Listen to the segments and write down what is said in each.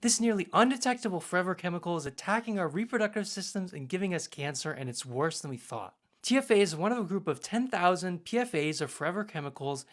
This nearly undetectable forever chemical is attacking our reproductive systems and giving us cancer, and it's worse than we thought. TFA is one of a group of 10,000 PFAs, or forever chemicals,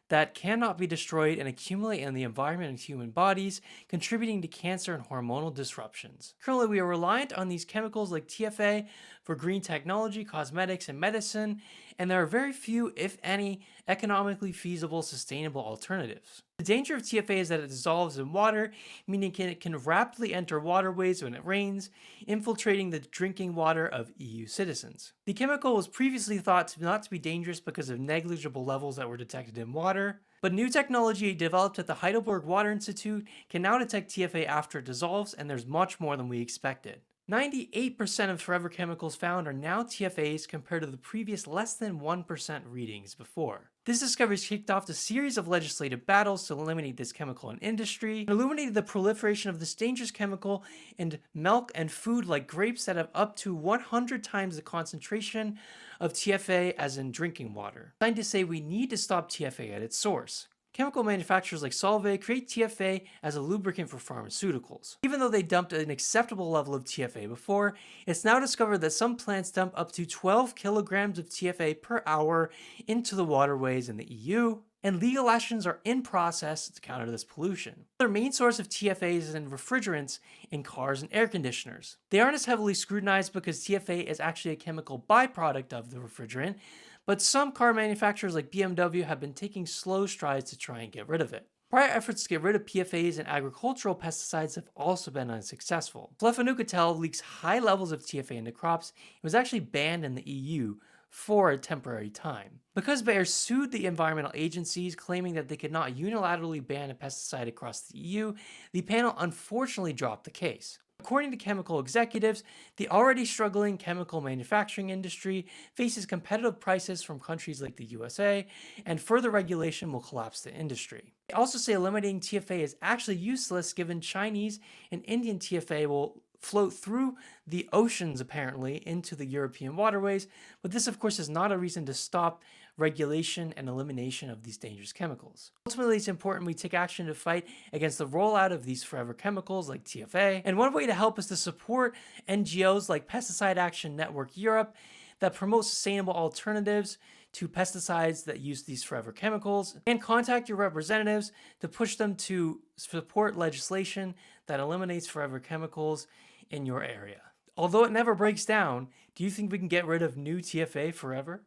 that cannot be destroyed and accumulate in the environment and human bodies, contributing to cancer and hormonal disruptions. Currently, we are reliant on these chemicals like TFA for green technology, cosmetics, and medicine, and there are very few, if any, economically feasible, sustainable alternatives. The danger of TFA is that it dissolves in water, meaning it can rapidly enter waterways when it rains, infiltrating the drinking water of EU citizens. The chemical was previously thought not to be dangerous because of negligible levels that were detected in water, but new technology developed at the Heidelberg Water Institute can now detect TFA after it dissolves, and there's much more than we expected. 98% of forever chemicals found are now TFAs compared to the previous less than 1% readings before. This discovery kicked off a series of legislative battles to eliminate this chemical in industry, and illuminated the proliferation of this dangerous chemical in milk and food like grapes that have up to 100 times the concentration of TFA as in drinking water. Scientists say we need to stop TFA at its source. Chemical manufacturers like Solvay create TFA as a lubricant for pharmaceuticals. Even though they dumped an acceptable level of TFA before, it's now discovered that some plants dump up to 12 kilograms of TFA per hour into the waterways in the EU, and legal actions are in process to counter this pollution. Their main source of TFA is in refrigerants in cars and air conditioners. They aren't as heavily scrutinized because TFA is actually a chemical byproduct of the refrigerant, but some car manufacturers like BMW have been taking slow strides to try and get rid of it. Prior efforts to get rid of PFAs and agricultural pesticides have also been unsuccessful. Flufenucatel leaks high levels of TFA into crops and was actually banned in the EU for a temporary time. Because Bayer sued the environmental agencies claiming that they could not unilaterally ban a pesticide across the EU, the panel unfortunately dropped the case. According to chemical executives, the already struggling chemical manufacturing industry faces competitive prices from countries like the USA, and further regulation will collapse the industry. They also say eliminating TFA is actually useless given Chinese and Indian TFA will float through the oceans apparently into the European waterways, but this of course is not a reason to stop regulation and elimination of these dangerous chemicals. Ultimately, it's important we take action to fight against the rollout of these forever chemicals like TFA, and one way to help is to support NGOs like Pesticide Action Network Europe that promote sustainable alternatives to pesticides that use these forever chemicals, and contact your representatives to push them to support legislation that eliminates forever chemicals in your area. Although it never breaks down, do you think we can get rid of new TFA forever?